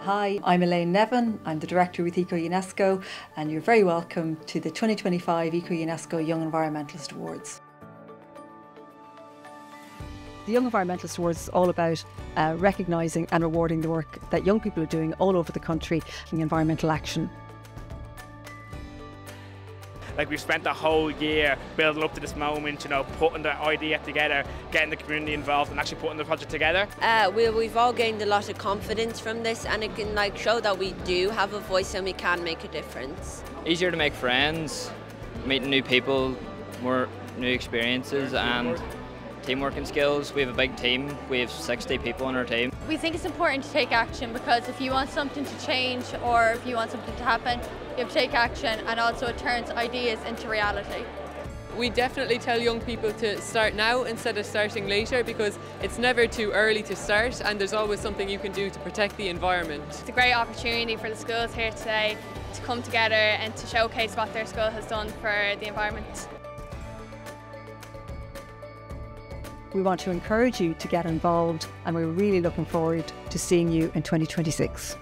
Hi, I'm Elaine Nevin. I'm the Director with Eco UNESCO, and you're very welcome to the 2025 Eco UNESCO Young Environmentalist Awards. The Young Environmentalist Awards is all about recognising and rewarding the work that young people are doing all over the country in environmental action. Like, we've spent the whole year building up to this moment, putting the idea together, getting the community involved and actually putting the project together. We've all gained a lot of confidence from this, and it can show that we do have a voice and we can make a difference. Easier to make friends, meeting new people, more new experiences and teamwork and skills. We have a big team, we have 60 people on our team. We think it's important to take action, because if you want something to change or if you want something to happen, you have to take action, and also it turns ideas into reality. We definitely tell young people to start now instead of starting later, because it's never too early to start and there's always something you can do to protect the environment. It's a great opportunity for the schools here today to come together and to showcase what their school has done for the environment. We want to encourage you to get involved, and we're really looking forward to seeing you in 2026.